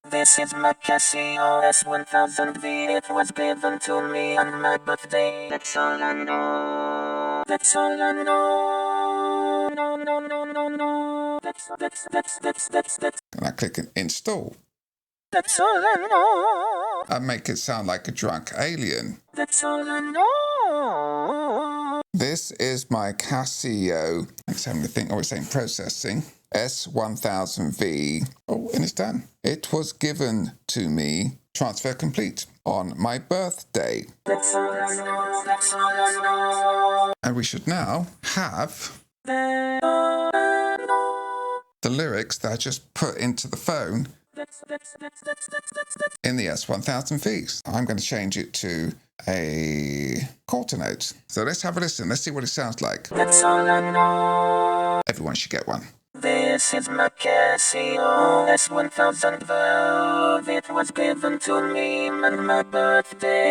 This is my Casio S1000V. It was given to me on my birthday. That's all I know. That's all I know. No. That's. And I click install. That's all I know. I make it sound like a drunk alien. That's all I know. This is my Casio, I'm having to think, it's saying processing, S1000V. Oh, and it's done. It was given to me, transfer complete, on my birthday. That's all I know. That's all I know. And we should now have the lyrics that I just put into the phone in the S1000Vs. I'm going to change it to a quarter note. So let's have a listen. Let's see what it sounds like. That's all I know. Everyone should get one. This is my Casio S1000V. It was given to me on my birthday.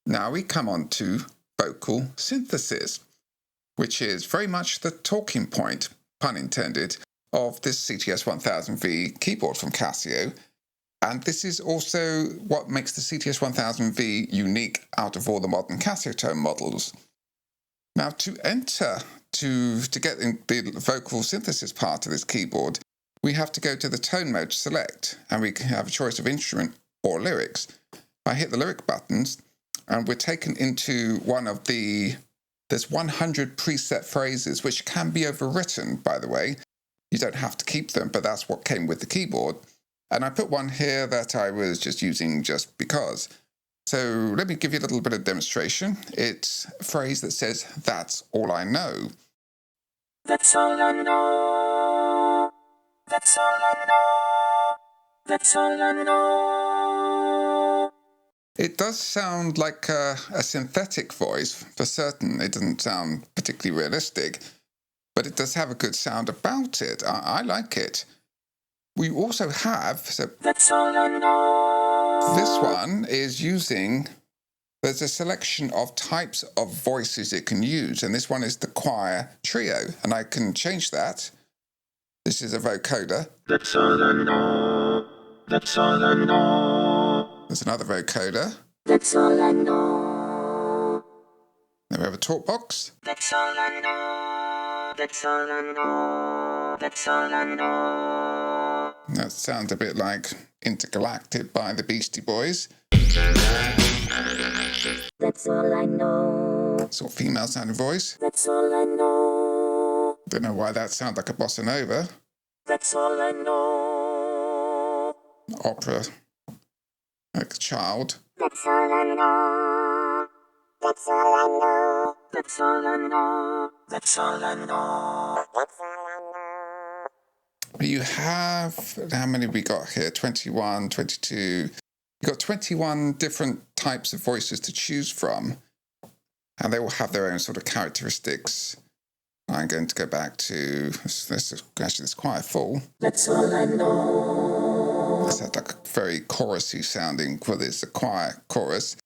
Now we come on to vocal synthesis, which is very much the talking point, pun intended, of this CT-S1000V keyboard from Casio. And this is also what makes the CT-S1000V unique out of all the modern Casiotone models. Now to get in the vocal synthesis part of this keyboard, we have to go to the tone mode select, and we can have a choice of instrument or lyrics. I hit the lyric buttons, and we're taken into one of there's 100 preset phrases, which can be overwritten, by the way. You don't have to keep them, but that's what came with the keyboard. And I put one here that I was just using just because. So let me give you a little bit of demonstration. It's a phrase that says, "That's all I know." That's all I know. That's all I know. That's all I know. It does sound like a synthetic voice, for certain. It doesn't sound particularly realistic, but it does have a good sound about it. I like it. We also have... That's all I know. This one is using... There's a selection of types of voices it can use, and this one is the choir trio, and I can change that. This is a vocoder. That's all I know. That's all I know. There's another vocoder. That's all I know. Then we have a talk box. That's all I know. That's all I know. That's all I know. That sounds a bit like Intergalactic by the Beastie Boys. That's all I know. Sort of female sounding voice. That's all I know. Don't know why that sounds like a bossa nova. That's all I know. Opera. Like a child. That's all I know. That's all I know. That's all I know. That's all I know. That's all I know. You have, how many we got here? 21, 22. You've got 21 different types of voices to choose from, and they all have their own sort of characteristics. I'm going to go back to, actually it's quite full. That's all I know. It's like a very chorusy sounding, well, it's a choir chorus.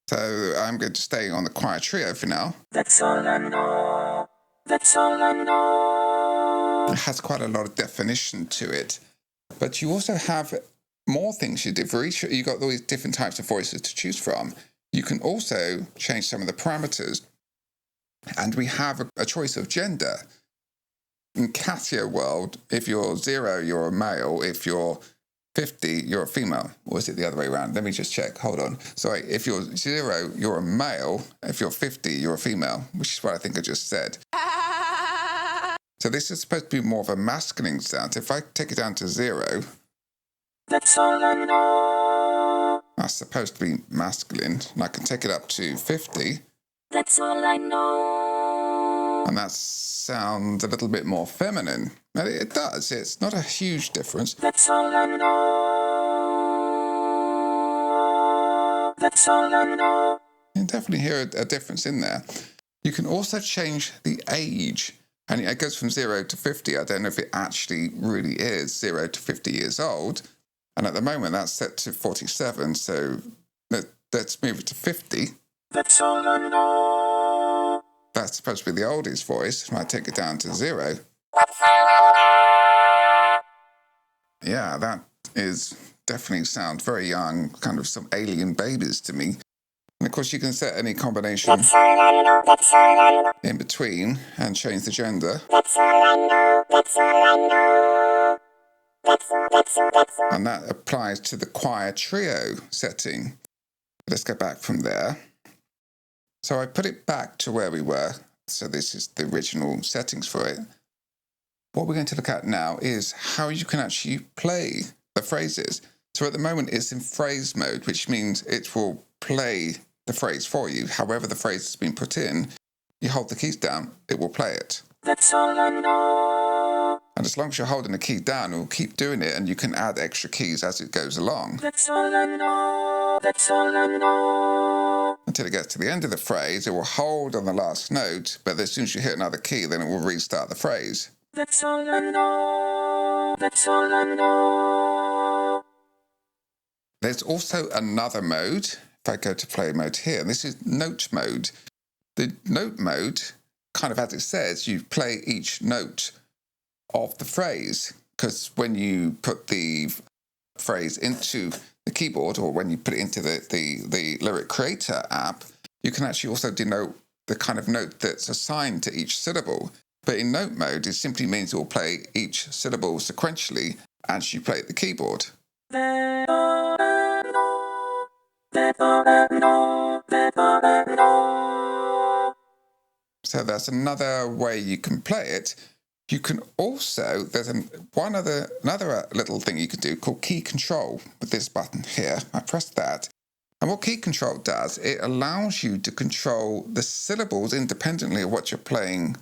So I'm going to stay on the choir trio for now. That's all I know. That's all I know. It has quite a lot of definition to it. But you also have more things you do. For each, you've got all these different types of voices to choose from. You can also change some of the parameters. And we have a choice of gender. In Casio world, if you're 0, you're a male. If you're 50, you're a female. Or is it the other way around? Let me just check. Hold on. Sorry, if you're 0, you're a male. If you're 50, you're a female, which is what I think I just said. So this is supposed to be more of a masculine sound. If I take it down to 0... That's all I know. That's supposed to be masculine. And I can take it up to 50. That's all I know. And that sounds a little bit more feminine. And it does. It's not a huge difference. That's all I know. That's all I know. You can definitely hear a difference in there. You can also change the age. And it goes from 0 to 50. I don't know if it actually really is 0 to 50 years old. And at the moment, that's set to 47. So let's move it to 50. That's all I know. That's supposed to be the oldies voice. I take it down to 0. Yeah, that is definitely sounds very young, kind of some alien babies to me. And of course you can set any combination in between and change the gender. And that applies to the choir trio setting. Let's go back from there. So I put it back to where we were. So this is the original settings for it. What we're going to look at now is how you can actually play the phrases. So at the moment it's in phrase mode, which means it will play the phrase for you. However the phrase has been put in, you hold the keys down, it will play it. That's all I know. And as long as you're holding the key down, it will keep doing it, and you can add extra keys as it goes along. That's all I know. That's all I know. Until it gets to the end of the phrase, it will hold on the last note, but as soon as you hit another key, then it will restart the phrase. That's all I know. That's all I know. There's also another mode. If I go to play mode here, and this is note mode. The note mode, kind of as it says, you play each note of the phrase, because when you put the phrase into the keyboard, or when you put it into the Lyric Creator app, you can actually also denote the kind of note that's assigned to each syllable. But in note mode, it simply means it will play each syllable sequentially as you play at the keyboard. So that's another way you can play it. You can also, there's another little thing you can do called key control with this button here. I press that. And what key control does, it allows you to control the syllables independently of what you're playing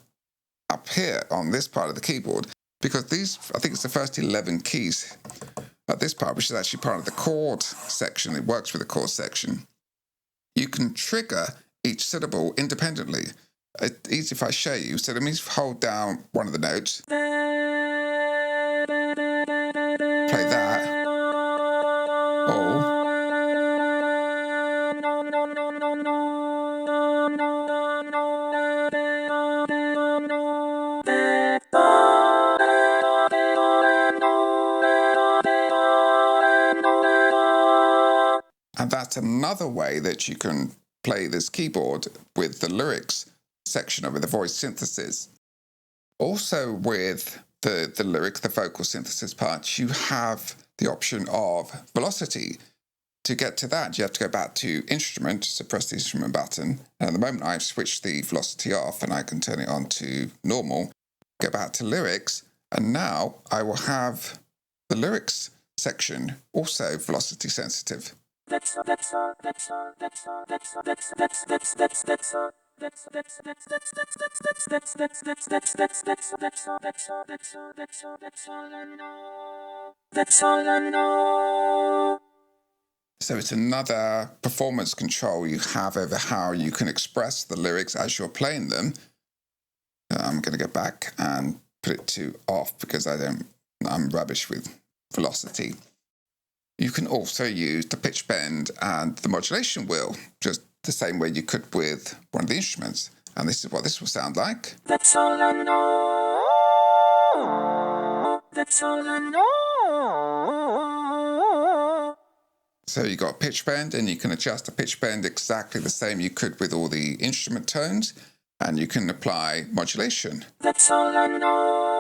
up here on this part of the keyboard. Because these, I think it's the first 11 keys at this part, which is actually part of the chord section. It works with the chord section. You can trigger each syllable independently. It's easy if I show you. So let me hold down one of the notes. Play that. Oh. And that's another way that you can play this keyboard with the lyrics section of it, the voice synthesis. Also with the lyric, the vocal synthesis part, you have the option of velocity. To get to that, you have to go back to instrument, so press the instrument button. And at the moment I've switched the velocity off and I can turn it on to normal. Go back to lyrics, and now I will have the lyrics section also velocity sensitive. That's all. I know. So it's another performance control you have over how you can express the lyrics as you're playing them. I'm going to go back and put it to off because I'm rubbish with velocity. You can also use the pitch bend and the modulation wheel, just the same way you could with one of the instruments. And this is what this will sound like. That's all I know. That's all I know. So you got pitch bend, and you can adjust the pitch bend exactly the same you could with all the instrument tones, and you can apply modulation. That's all I know.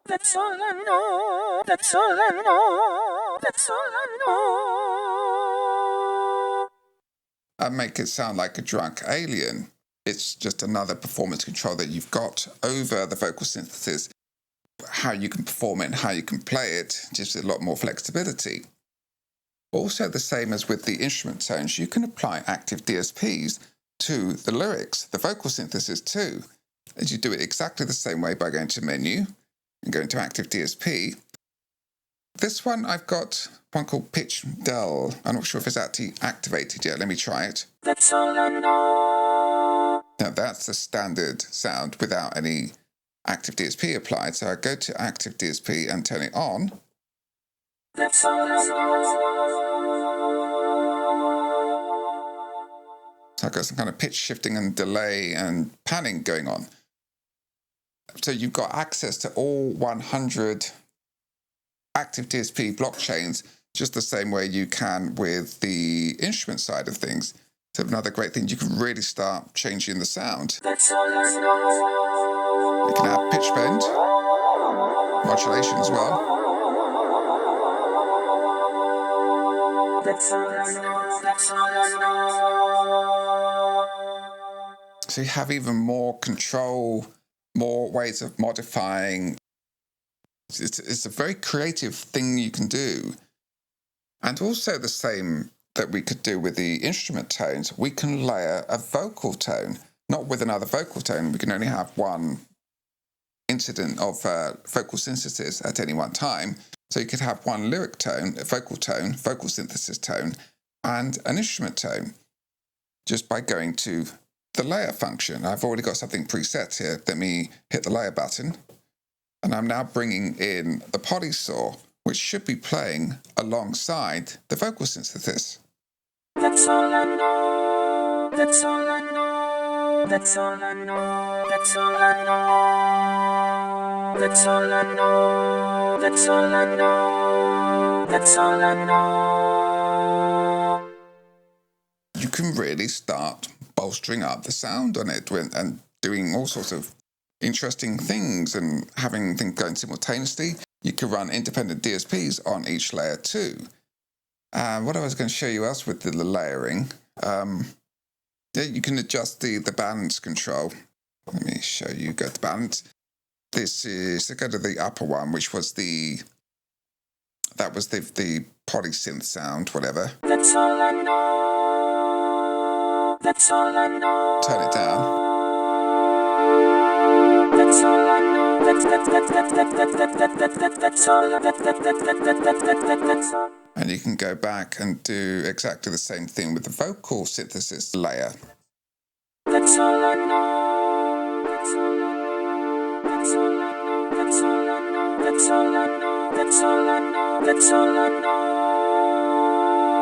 That's all I know. That's all I know. That's all I know. And make it sound like a drunk alien. It's just another performance control that you've got over the vocal synthesis. How you can perform it and how you can play it gives it a lot more flexibility. Also the same as with the instrument tones, you can apply active DSPs to the lyrics, the vocal synthesis too. And you do it exactly the same way by going to menu and going to active DSP. This one I've got one called pitch dull. I'm not sure if it's actually activated yet. Let me try it. That's all I know. Now that's the standard sound without any active DSP applied. So I go to active DSP and turn it on. That's all I know. So I've got some kind of pitch shifting and delay and panning going on. So you've got access to all 100 active DSP blockchains, just the same way you can with the instrument side of things. So another great thing, you can really start changing the sound. You can add pitch bend, modulation as well. So you have even more control, more ways of modifying. It's a very creative thing you can do. And also the same that we could do with the instrument tones, we can layer a vocal tone, not with another vocal tone. We can only have one incident of vocal synthesis at any one time. So you could have one lyric tone, a vocal synthesis tone, and an instrument tone just by going to the layer function. I've already got something preset here. Let me hit the layer button. And I'm now bringing in the polysaw, which should be playing alongside the vocal synthesis. That's all I know. That's all I know. That's all I know. That's all I know. That's all I know. That's all I know. That's all I know. You can really start bolstering up the sound on it and doing all sorts of interesting things and having things going simultaneously. You can run independent DSPs on each layer too. What I was going to show you else with the layering, you can adjust the balance control. Let me show you, go to balance. This is, so go to the upper one, which was the polysynth sound, whatever. That's all I know. That's all I know. Turn it down. That's all I know. That's all. And you can go back and do exactly the same thing with the vocal synthesis layer. That's all I know. That's all I know. That's all I know. That's all I know. That's all I know. That's all I know. That's all I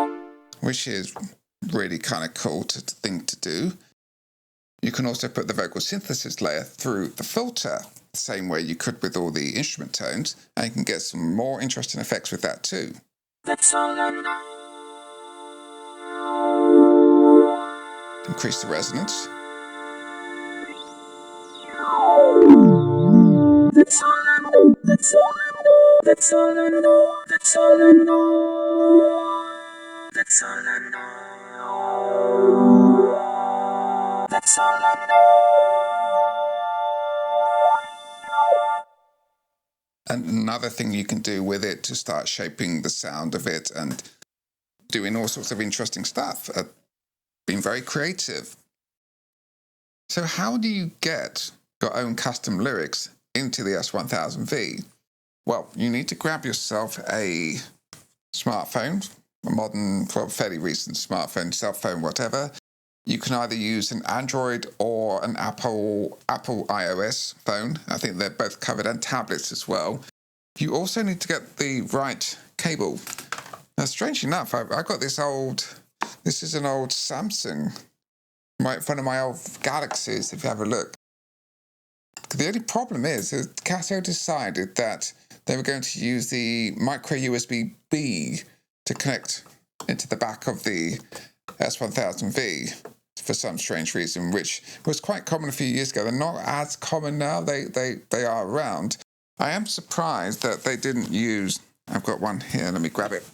know. Which is really kind of cool thing to do. You can also put the vocal synthesis layer through the filter, the same way you could with all the instrument tones, and you can get some more interesting effects with that too. That's all I know. Increase the resonance. That's all I know. That's all I know. That's all I know. That's all I know. That's all I know. That's all I know. And another thing you can do with it to start shaping the sound of it and doing all sorts of interesting stuff, being very creative. So how do you get your own custom lyrics into the S1000V? Well, you need to grab yourself a smartphone, a modern, well, fairly recent smartphone, cell phone, whatever. You can either use an Android or an Apple iOS phone. I think they're both covered, and tablets as well. You also need to get the right cable. Now, strangely enough, I got this is an old Samsung, one of my old Galaxies, if you have a look. The only problem is that Casio decided that they were going to use the micro USB-B to connect into the back of the S1000V for some strange reason, which was quite common a few years ago. They're not as common now. They are around. I am surprised that they didn't use, I've got one here, let me grab it,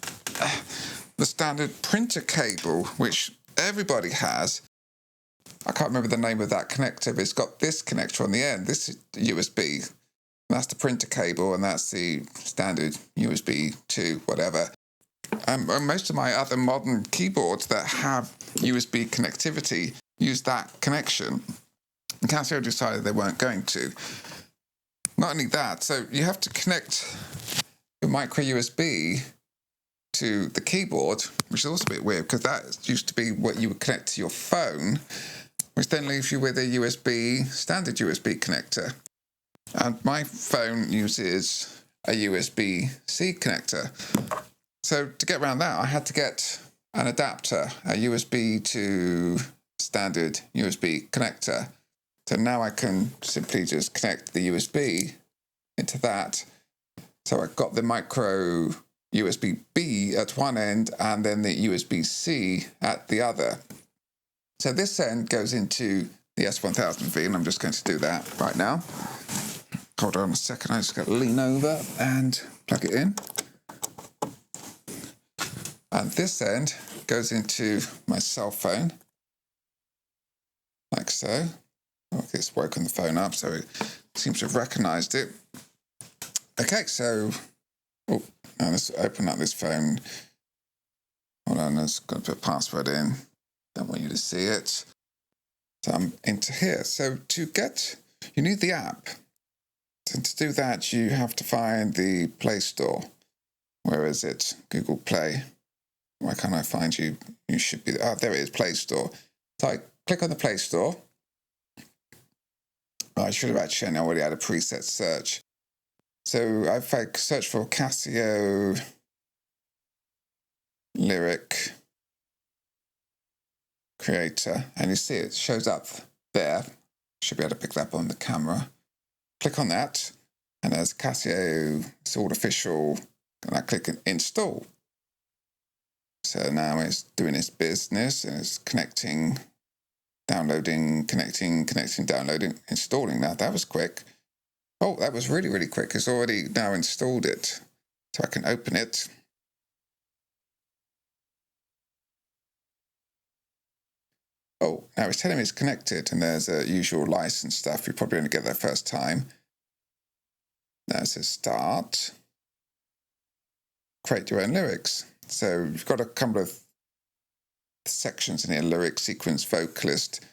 the standard printer cable, which everybody has. I can't remember the name of that connector, but it's got this connector on the end. This is USB. That's the printer cable, and that's the standard USB 2, whatever. And most of my other modern keyboards that have USB connectivity use that connection. And Casio decided they weren't going to. Not only that, so you have to connect your micro USB to the keyboard, which is also a bit weird because that used to be what you would connect to your phone, which then leaves you with a standard USB connector. And my phone uses a USB-C connector. So to get around that, I had to get an adapter, a USB to standard USB connector. So now I can simply just connect the USB into that. So I've got the micro USB-B at one end and then the USB-C at the other. So this end goes into the S1000V, and I'm just going to do that right now. Hold on a second, I just got to lean over and plug it in. And this end goes into my cell phone, like so. Oh, it's woken the phone up, so it seems to have recognised it. Okay, so now let's open up this phone. Hold on, let's got to put a password in. Don't want you to see it. So I'm into here. So you need the app. And to do that, you have to find the Play Store. Where is it? Google Play. Why can't I find you? You should be there. Oh, there it is, Play Store. So I click on the Play Store. I should have actually already had a preset search. So if I search for Casio Lyric Creator, and you see it shows up there. Should be able to pick that up on the camera. Click on that, and there's Casio, it's all official, and I click Install. So now it's doing its business, and it's connecting, downloading, connecting, downloading, installing. Now that was quick. Oh, that was really, really quick. It's already now installed it. So I can open it. Oh, now it's telling me it's connected, and there's a usual license stuff. You probably only get that first time. Now it says Start. Create your own lyrics. So you've got a couple of sections in here: lyric, sequence, vocalist.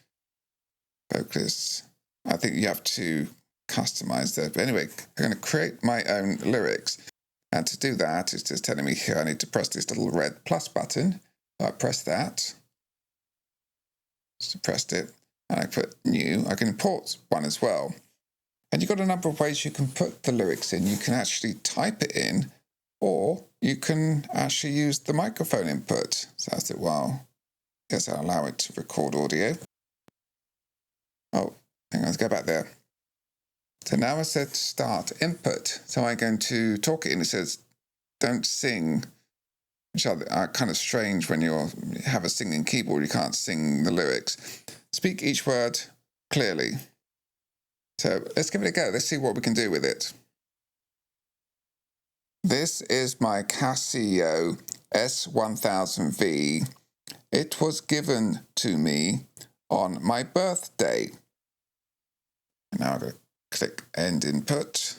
Vocalist. I think you have to customize that. But anyway, I'm going to create my own lyrics. And to do that, it's just telling me here I need to press this little red plus button. So I press that. Just pressed it. And I put new. I can import one as well. And you've got a number of ways you can put the lyrics in. You can actually type it in, or you can actually use the microphone input. So that's it. Well, yes, I'll allow it to record audio. Oh, hang on, let's go back there. So now I said start input. So I'm going to talk it in. It says, don't sing, which are kind of strange when you have a singing keyboard. You can't sing the lyrics. Speak each word clearly. So let's give it a go. Let's see what we can do with it. This is my Casio S1000V. It was given to me on my birthday. Now I'm going to click End Input.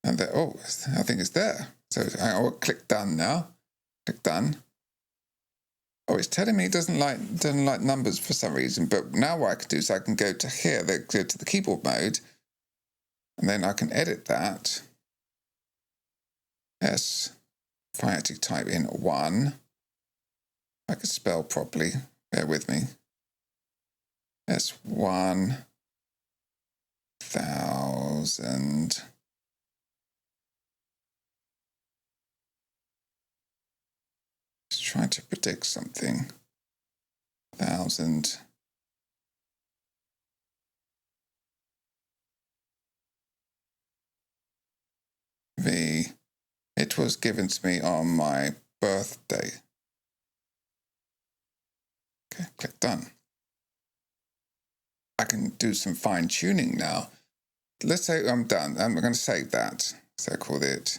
And there, oh, I think it's there. So I'll click Done now. Click Done. Oh, it's telling me it doesn't like numbers for some reason. But now what I can do is I can go to here, go to the keyboard mode, and then I can edit that. If I actually type in 1, I can spell properly. Bear with me. S1000. Just trying to predict something. 1000. V. It was given to me on my birthday. Okay, click Done. I can do some fine tuning now. Let's say I'm done. I'm going to save that. So I call it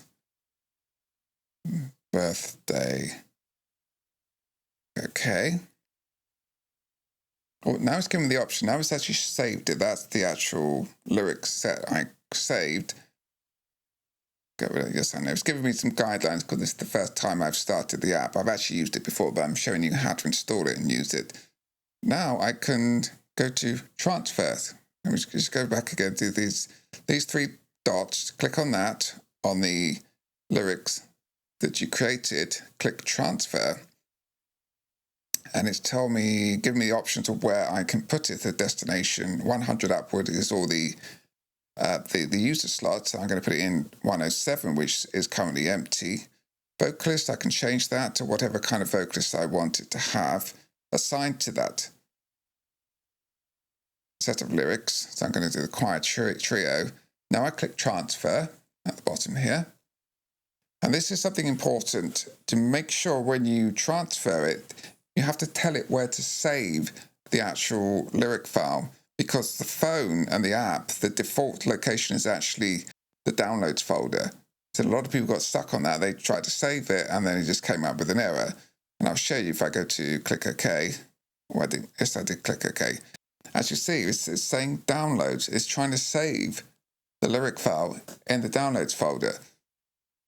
birthday. Okay. Oh, now it's giving me the option. Now it's actually saved it. That's the actual lyrics set I saved. Yes, I know. It's giving me some guidelines because this is the first time I've started the app. I've actually used it before, but I'm showing you how to install it and use it. Now I can go to Transfer. Let me just go back again to these 3 dots. Click on that, on the lyrics that you created. Click Transfer. And it's giving me the options of where I can put it. The destination 100 upward is all the user slots. So I'm going to put it in 107, which is currently empty. Vocalist, I can change that to whatever kind of vocalist I want it to have. assigned to that set of lyrics. So I'm going to do the choir trio. Now I click transfer at the bottom here. And this is something important to make sure when you transfer it, you have to tell it where to save the actual lyric file, because the phone and the app, the default location is actually the downloads folder. So a lot of people got stuck on that. They tried to save it and then it just came up with an error. And I'll show you if I go to click OK. Well, I did click OK. As you see, it's saying downloads. It's trying to save the lyric file in the downloads folder.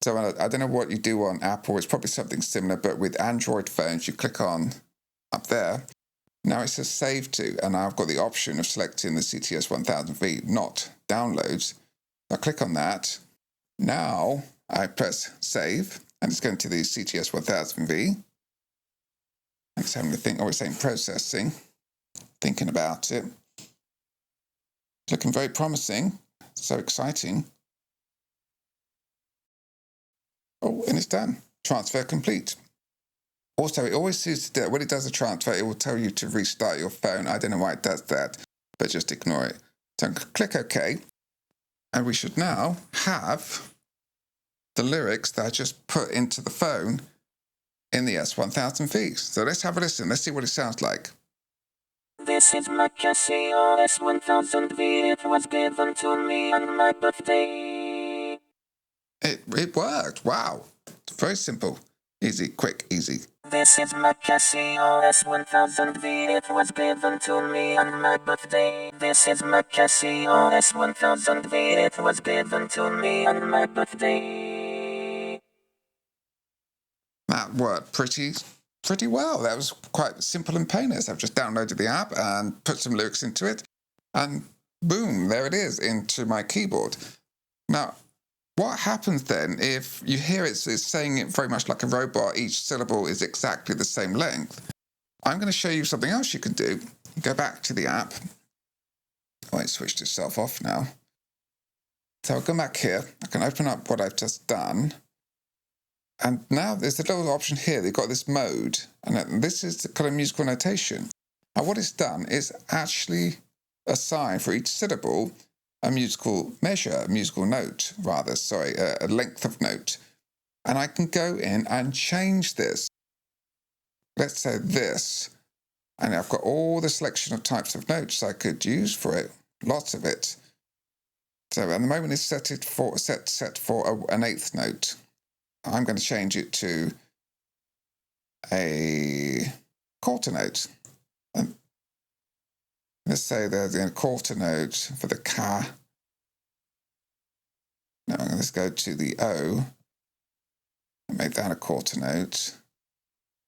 So I don't know what you do on Apple. It's probably something similar, but with Android phones, you click on up there. Now it says save to, and I've got the option of selecting the CT-S1000V, not downloads. I click on that. Now I press save, and it's going to the CT-S1000V. And it's having to think, it's saying processing, thinking about it. It's looking very promising, so exciting. Oh, and it's done. Transfer complete. Also, it always seems to do, when it does a transfer, it will tell you to restart your phone. I don't know why it does that, but just ignore it. So click OK. And we should now have the lyrics that I just put into the phone in the S1000V. So let's have a listen. Let's see what it sounds like. This is my Casio S1000V. It was given to me on my birthday. It worked. Wow. It's very simple. Easy, quick, easy. This is my Casio S1000V. It was given to me on my birthday. This is my Casio S1000V. It was given to me on my birthday. That worked pretty well. That was quite simple and painless. I've just downloaded the app and put some lyrics into it, and boom, there it is into my keyboard. Now, what happens then if you hear it's saying it very much like a robot, each syllable is exactly the same length? I'm going to show you something else you can do. Go back to the app. Oh, it switched itself off now. So I'll come back here. I can open up what I've just done. And now there's a little option here. They've got this mode. And this is the kind of musical notation. And what it's done is actually assign for each syllable a musical measure, a musical note, rather, sorry, a length of note. And I can go in and change this. Let's say this. And I've got all the selection of types of notes I could use for it. Lots of it. So at the moment it's set for an eighth note. I'm going to change it to a quarter note. And let's say there's a quarter note for the Ka. Now let's go to the O and make that a quarter note.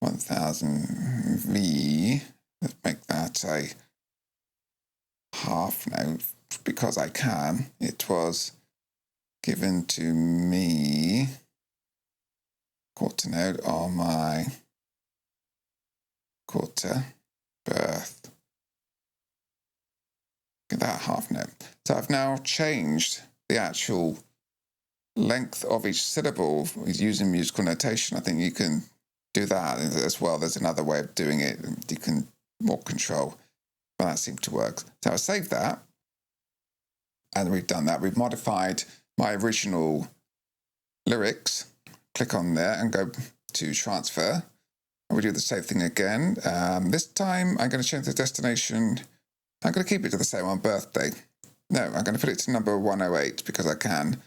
1000V. Let's make that a half note because I can. It was given to me. Quarter note on my quarter birth. Get that half note. So I've now changed the actual length of each syllable using musical notation. I think you can do that as well. There's another way of doing it. You can more control, but that seemed to work. So I saved that, and we've done that. We've modified my original lyrics. Click on there and go to transfer. And we do the same thing again. This time I'm going to change the destination. I'm going to keep it to the same on birthday. No, I'm going to put it to number 108 because I can.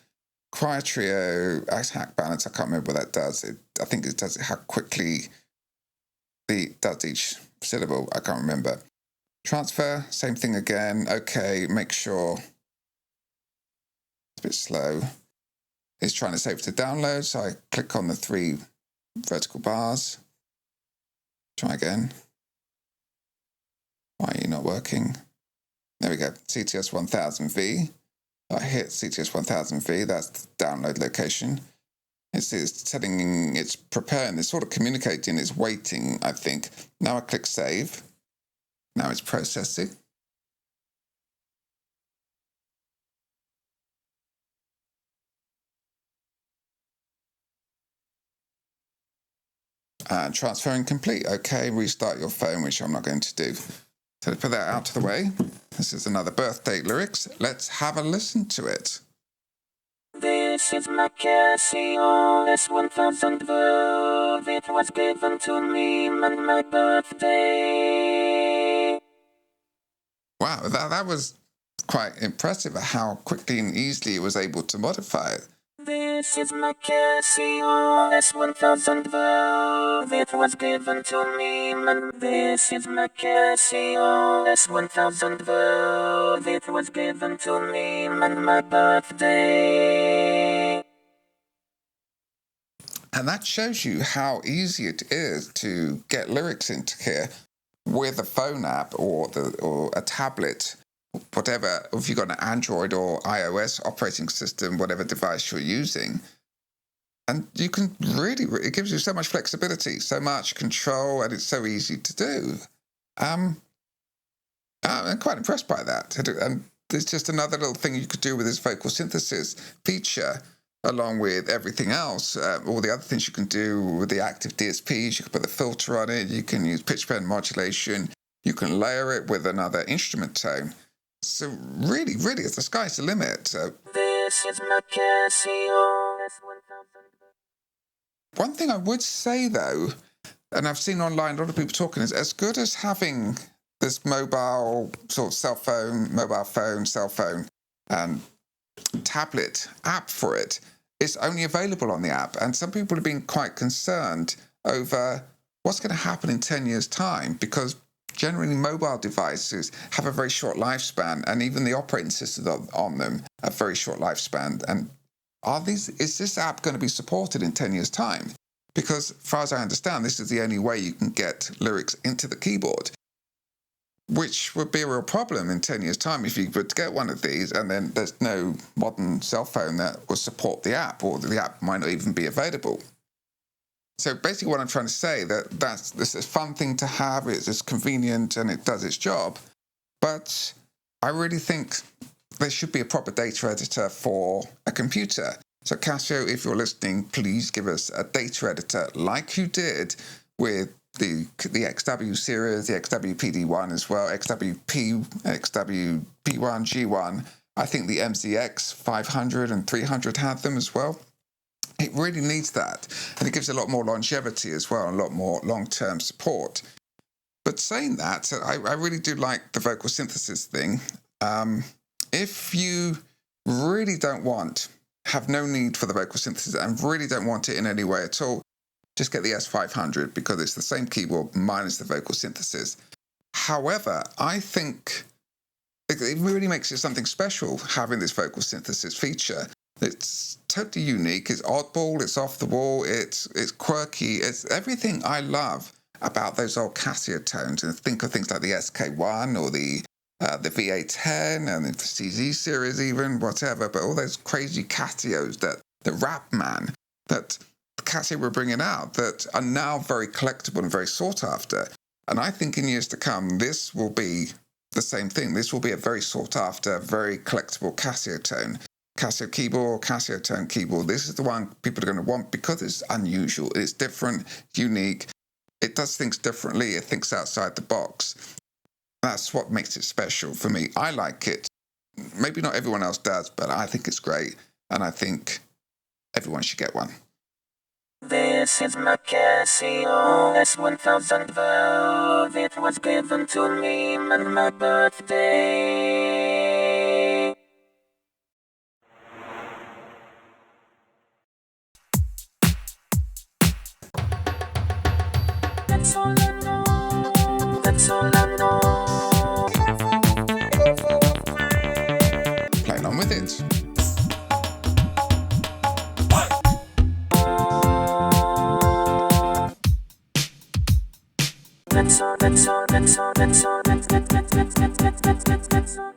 Choir trio, hack balance, I can't remember what that does. I think it does it how quickly it does each syllable. I can't remember. Transfer, same thing again. Okay, make sure it's a bit slow. It's trying to save to download, so I click on the 3 vertical bars. Try again. Why are you not working? There we go, CT-S1000V. I hit CT-S1000V, that's the download location. It's telling, it's preparing, it's sort of communicating, it's waiting, I think. Now I click save. Now it's processing. And transferring complete. Okay, restart your phone, which I'm not going to do. So to put that out of the way, this is another birthday lyrics. Let's have a listen to it. This is my Casio S1000V. It was given to me on my birthday. Wow, that was quite impressive how quickly and easily it was able to modify it. This is my Casio S1000V. It was given to me on This is my Casio S1000V. It was given to me on my birthday. And that shows you how easy it is to get lyrics into here with a phone app or a tablet, whatever. If you've got an Android or iOS operating system, whatever device you're using. And you can really, it gives you so much flexibility, so much control, and it's so easy to do. I'm quite impressed by that. And there's just another little thing you could do with this vocal synthesis feature, along with everything else. All the other things you can do with the active DSPs, you can put the filter on it, you can use pitch bend modulation, you can layer it with another instrument tone. So really, it's the sky's the limit. This is my Casio S1000V. One thing I would say, though, and I've seen online a lot of people talking, is as good as having this mobile sort of cell phone, and tablet app for it, it's only available on the app. And some people have been quite concerned over what's going to happen in 10 years' time, because generally mobile devices have a very short lifespan, and even the operating systems on them have a very short lifespan. And is this app going to be supported in 10 years' time? Because, as far as I understand, this is the only way you can get lyrics into the keyboard, which would be a real problem in 10 years' time if you were to get one of these and then there's no modern cell phone that will support the app, or the app might not even be available. So basically what I'm trying to say, this is a fun thing to have, it's convenient and it does its job, but I really think there should be a proper data editor for a computer. So Casio, if you're listening, please give us a data editor like you did with the XW series, the XWPD1 as well, XWP, XWP1, G1. I think the MZX 500 and 300 had them as well. It really needs that. And it gives a lot more longevity as well, and a lot more long-term support. But saying that, I really do like the vocal synthesis thing. If you really have no need for the vocal synthesis and really don't want it in any way at all, just get the S500, because it's the same keyboard minus the vocal synthesis. However, I think it really makes it something special having this vocal synthesis feature. It's totally unique, it's oddball, it's off the wall, it's quirky, it's everything I love about those old Casio tones. And think of things like the SK1 or the VA10 and the CZ series even, whatever, but all those crazy Casios, the rap man that Casio were bringing out that are now very collectible and very sought after. And I think in years to come, this will be the same thing. This will be a very sought after, very collectible Casio tone. Casio keyboard, Casiotone keyboard. This is the one people are going to want because it's unusual, it's different, unique. It does things differently, it thinks outside the box. That's what makes it special for me. I like it. Maybe not everyone else does, but I think it's great, and I think everyone should get one. This is my Casio S1000V. It was given to me on my birthday. That's all I know. That's all I know. Playing on with it. That's all.